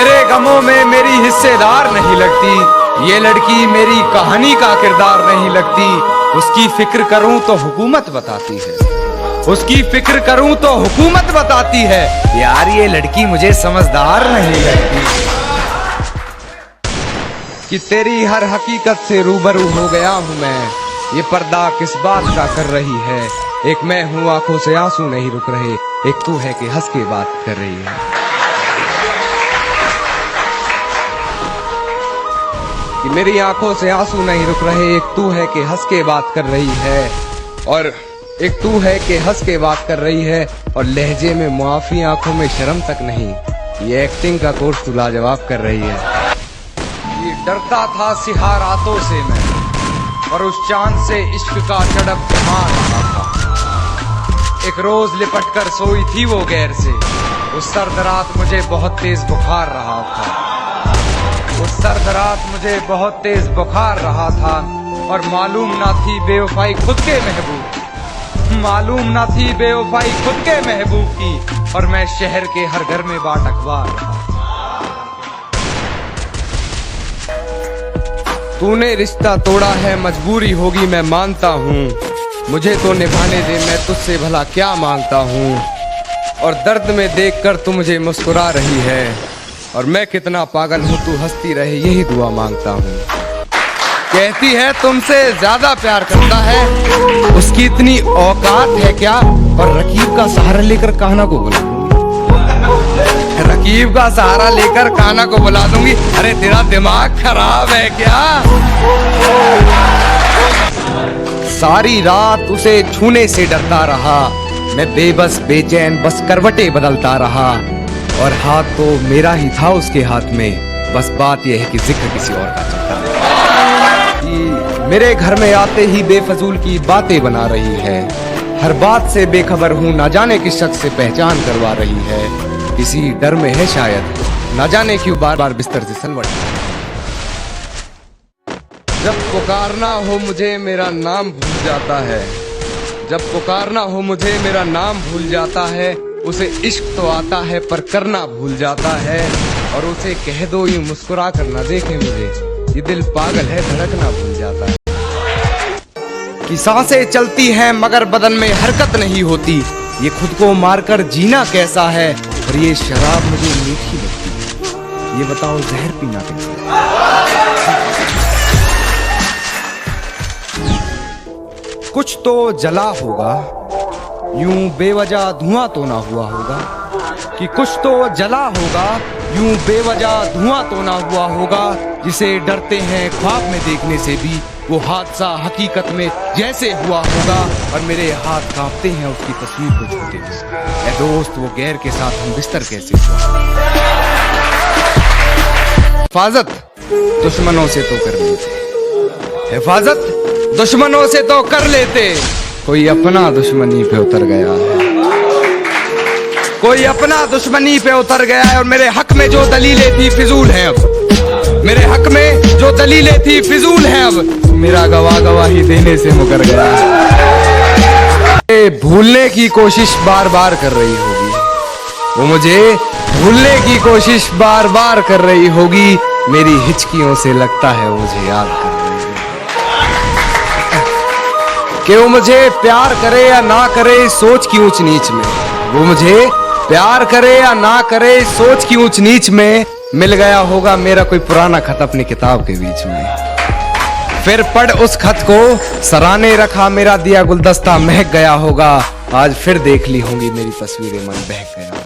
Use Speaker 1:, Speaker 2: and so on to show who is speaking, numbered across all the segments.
Speaker 1: मेरे गमों में मेरी हिस्सेदार नहीं लगती, ये लड़की मेरी कहानी का किरदार नहीं लगती। उसकी फिक्र करूं तो हुकूमत बताती है, उसकी फिक्र करूं तो हुकूमत बताती है। यार ये लड़की मुझे समझदार नहीं लगती। कि तेरी हर हकीकत से रूबरू हो गया हूं मैं, ये पर्दा किस बात का कर रही है। एक मैं हूं आंखों से आंसू नहीं रुक रहे, एक तू है कि हंस के बात कर रही है। कि मेरी आंखों से आंसू नहीं रुक रहे, एक तू है कि हंस के बात कर रही है। और एक तू है कि हंस के बात कर रही है, और लहजे में मुआफी आंखों में शर्म तक नहीं। ये एक्टिंग का कोर्स तू लाजवाब कर रही है। ये डरता था सिहा रातों से मैं, और उस चांद से इश्क का चढ़प जमा रहा था। एक रोज लिपट कर सोई थी वो गैर से, उस सर्द रात मुझे बहुत तेज बुखार रहा था। उस सर्द रात मुझे बहुत तेज बुखार रहा था, और मालूम ना थी बेवफाई खुद के महबूब, मालूम ना थी बेवफाई खुद के महबूब की। और मैं शहर के हर घर में बाट अखबार रहा। तूने रिश्ता तोड़ा है, मजबूरी होगी मैं मानता हूँ। मुझे तो निभाने दे, मैं तुझसे भला क्या मांगता हूँ। और दर्द में देखकर तू मुझे मुस्कुरा रही है, और मैं कितना पागल हूँ तू हंसती रहे, यही दुआ मांगता हूँ। कहती है तुमसे ज्यादा प्यार करता है, उसकी इतनी औकात है क्या। और रकीब का सहारा लेकर कान्हा को बुला दूंगी, रकीब का सहारा लेकर कान्हा को बुला दूंगी। अरे तेरा दिमाग खराब है क्या। सारी रात उसे छूने से डरता रहा मैं, बेबस बेचैन बस करवटें बदलता रहा। और हाथ तो मेरा ही था उसके हाथ में, बस बात यह है कि जिक्र किसी और का चलता है। मेरे घर में आते ही बेफजूल की बातें बना रही है, हर बात से बेखबर हूँ, ना जाने किस शख्स से पहचान करवा रही है। किसी डर में है शायद, ना जाने क्यों बार बार बिस्तर से सलवट। जब पुकारना हो मुझे मेरा नाम भूल जाता है, जब पुकारना हो मुझे मेरा नाम भूल जाता है। उसे इश्क तो आता है पर करना भूल जाता है, और उसे कह दो यूं मुस्कुरा कर ना देखे मुझे, ये दिल पागल है धड़कना भूल जाता है। कि सांसें चलती हैं मगर बदन में हरकत नहीं होती, ये खुद को मारकर जीना कैसा है। और ये शराब मुझे मीठी लगती है, ये बताओ जहर पीना कैसा है। कुछ तो जला होगा, यूं बेवजह धुआं तो ना हुआ होगा। कि कुछ तो जला होगा, यूं बेवजह धुआं तो ना हुआ होगा। जिसे डरते हैं ख्वाब में देखने से भी, वो हादसा हकीकत में जैसे हुआ होगा। और मेरे हाथ कांपते हैं उसकी तस्वीर को छूते हुए। ऐ दोस्त वो गैर के साथ हम बिस्तर कैसे हुआ। हिफाजत दुश्मनों से तो कर लेते, हिफाजत दुश्मनों से तो कर लेते। कोई अपना दुश्मनी पे उतर गया है, कोई अपना दुश्मनी पे उतर गया है। और मेरे हक में जो दलीलें थी फिजूल हैं अब, मेरे हक में जो दलीलें थी फिजूल हैं अब। मेरा गवाह गवाही देने से मुकर गया है। भूलने की कोशिश बार बार कर रही होगी, वो मुझे भूलने की कोशिश बार बार कर रही होगी। मेरी हिचकियों से लगता है वो मुझे याद कर रही है। कि वो मुझे प्यार करे या ना करे सोच की ऊंच नीच में, वो मुझे प्यार करे या ना करे सोच की ऊंच नीच में। मिल गया होगा मेरा कोई पुराना खत अपनी किताब के बीच में, फिर पढ़ उस खत को सराहने रखा मेरा दिया गुलदस्ता महक गया होगा। आज फिर देख ली होंगी मेरी तस्वीरें, मन बहक गया होगा।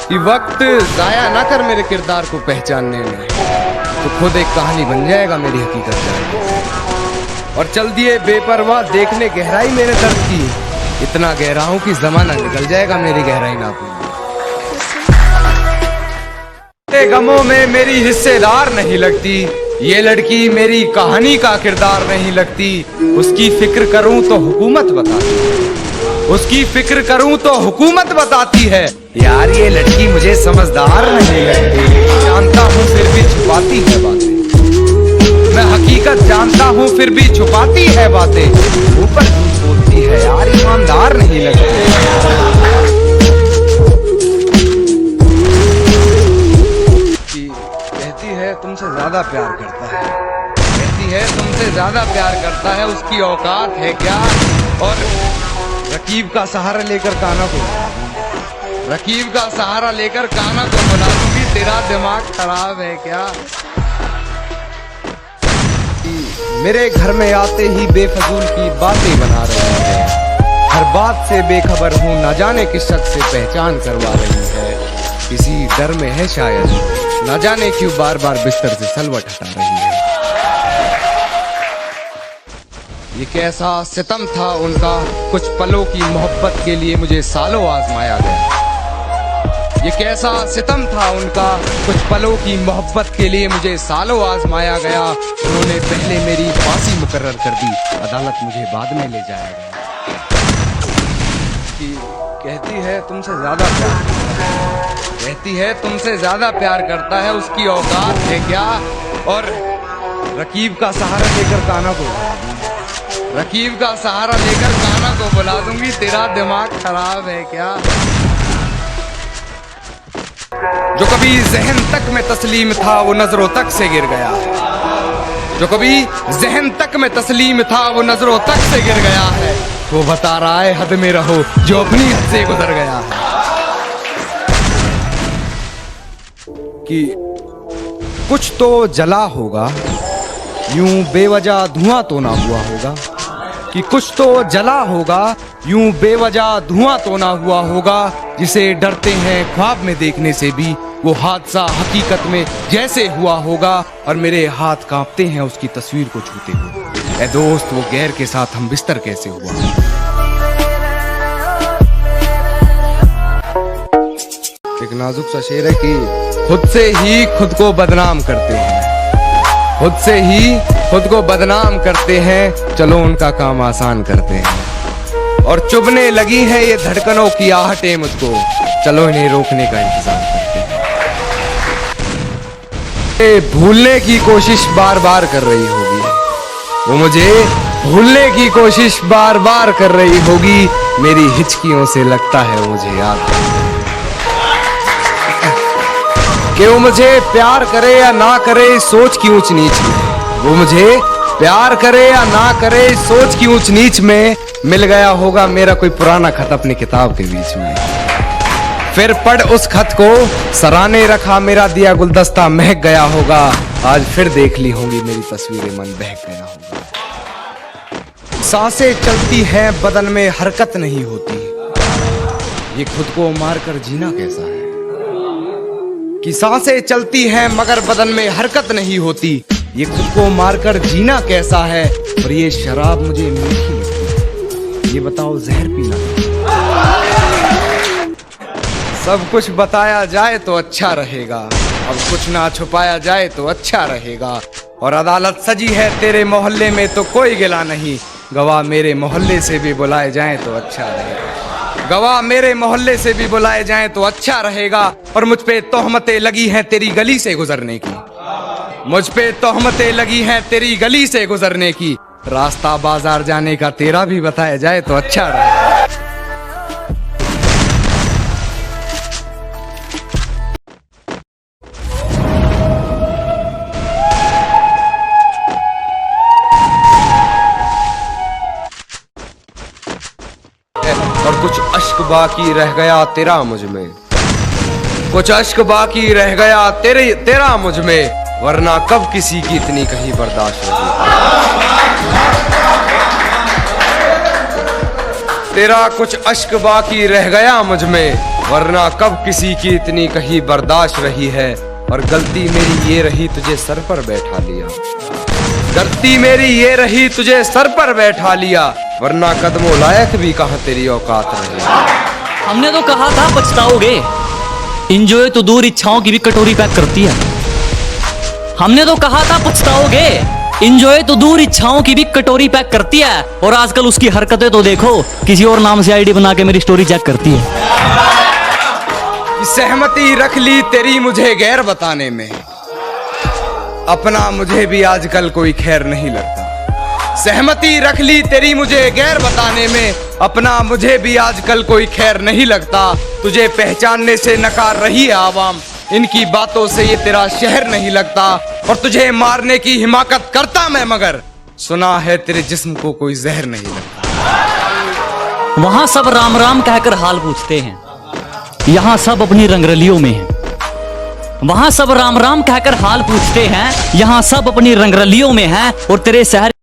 Speaker 1: कि वक्त जाया ना कर मेरे किरदार को पहचानने में, तो खुद एक कहानी बन जाएगा मेरी हकीकत जानने से। और चल दिए बेपरवाह देखने गहराई मेरे दर्द की, इतना गहरा हूं कि जमाना निकल जाएगा मेरी गहराई नापने। गमों में मेरी हिस्सेदार नहीं लगती, ये लड़की मेरी कहानी का किरदार नहीं लगती। उसकी फिक्र करूं तो हुकूमत बताती है, उसकी फिक्र करूं तो हुकूमत बताती है। यार ये लड़की मुझे समझदार नहीं लगती। जानता हूं फिर भी छुपाती है बातें, मैं हकीकत जानता हूँ फिर भी छुपाती है बातें। ऊपर झूठ बोलती है यार, ईमानदार नहीं लगती। ज्यादा प्यार करता है। कहती है तुमसे ज्यादा प्यार करता है, उसकी औकात है क्या? और रकीब का सहारा लेकर कान्हा को बुला दूंगी, तेरा दिमाग खराब है क्या? मेरे घर में आते ही बेफजूल की बातें बना रही है, हर बात से बेखबर हूँ, न जाने किस शख्स से पहचान करवा रही है। किसी डर में है शायद, न जाने क्यों बार बार बिस्तर से सलवट हटा रही है। ये कैसा सितम था उनका, कुछ पलों की मोहब्बत के लिए मुझे सालों आजमाया गया। ये कैसा सितम था उनका, कुछ पलों की मोहब्बत के लिए मुझे सालों आजमाया गया। उन्होंने पहले मेरी फांसी मुकर्रर कर दी, अदालत मुझे बाद में ले जाया गया। कहती है तुमसे ज्यादा प्यार करता है, उसकी औकात है क्या? और रकीब का सहारा लेकर कान्हा को बुला दूंगी, तेरा दिमाग खराब है क्या? जो कभी जहन तक में तस्लीम था वो नजरों तक से गिर गया है। वो बता रहा है हद में रहो, जो अपनी हद से गुजर गया है। कि कुछ तो जला होगा, यूं बेवजह धुआं तो ना हुआ होगा। कि कुछ तो जला होगा, यूं बेवजह धुआं तो ना हुआ होगा। जिसे डरते हैं ख्वाब में देखने से भी, वो हादसा हकीकत में जैसे हुआ होगा। और मेरे हाथ कांपते हैं उसकी तस्वीर को छूते हुए। ऐ दोस्त, वो गैर के साथ हम बिस्तर कैसे हुआ? एक नाजुक सा शेर है कि खुद से ही खुद को बदनाम करते हैं, चलो उनका काम आसान करते हैं। और चुभने लगी है ये धड़कनों की आहटें मुझको, चलो इन्हें रोकने का इंतजाम करते हैं। भूलने की कोशिश बार बार कर रही होगी, वो मुझे भूलने की कोशिश बार बार कर रही होगी। मेरी हिचकियों से लगता है वो मुझे याद कि वो मुझे प्यार करे या ना करे, सोच की ऊंच नीच में। वो मुझे प्यार करे या ना करे, सोच की ऊंच नीच में। मिल गया होगा मेरा कोई पुराना खत अपनी किताब के बीच में। फिर पढ़ उस खत को, सराहने रखा मेरा दिया गुलदस्ता महक गया होगा। आज फिर देख ली होंगी मेरी तस्वीरें, मन बहक गया होगा। सांसें चलती हैं बदन में हरकत नहीं होती, ये खुद को मारकर जीना कैसा है? कि सांसें चलती हैं मगर बदन में हरकत नहीं होती, ये खुद को मारकर जीना कैसा है? और ये शराब मुझे मीठी लगती, ये बताओ जहर पीना। सब कुछ बताया जाए तो अच्छा रहेगा, अब कुछ ना छुपाया जाए तो अच्छा रहेगा। और अदालत सजी है तेरे मोहल्ले में तो कोई गिला नहीं, गवाह मेरे मोहल्ले से भी बुलाए जाएं तो अच्छा रहेगा। और मुझ पे तोहमतें लगी हैं तेरी गली से गुजरने की, रास्ता बाजार जाने का तेरा भी बताया जाए तो अच्छा रहेगा। और कुछ अश्क बाकी रह गया तेरा मुझ में, तेरा मुझ में, वरना कब किसी की इतनी कहीं बर्दाश्त होगी। तेरा कुछ अश्क बाकी रह गया मुझ में, वरना कब किसी की इतनी कहीं बर्दाश्त रही है। और गलती मेरी ये रही तुझे सर पर बैठा लिया, वरना कदमों लायक भी कहाँ तेरी औकात रही।
Speaker 2: हमने तो कहा था पछताओगे, इंजॉय तो दूर इच्छाओं की भी कटोरी पैक करती है। हमने तो कहा था पछताओगे, इंजॉय तो दूर इच्छाओं की भी कटोरी पैक करती है। और आजकल उसकी हरकतें तो देखो, किसी और नाम से आईडी बना के मेरी स्टोरी चेक करती है।
Speaker 1: सहमति रख ली तेरी मुझे गैर बताने में, अपना मुझे भी आजकल कोई खैर नहीं लगता। सहमति रख ली तेरी मुझे गैर बताने में, अपना मुझे भी आजकल कोई खैर नहीं लगता। तुझे पहचानने से नकार रही है आवाम, इनकी बातों से ये तेरा शहर नहीं लगता और तुझे मारने की हिमाकत करता मैं, मगर सुना है तेरे जिस्म को कोई जहर नहीं लगता।
Speaker 2: वहां सब राम राम कहकर हाल पूछते हैं, यहां सब अपनी रंगरलियों में हैं। वहां सब राम राम कहकर हाल पूछते हैं, यहां सब अपनी रंगरलियों में हैं और तेरे शहर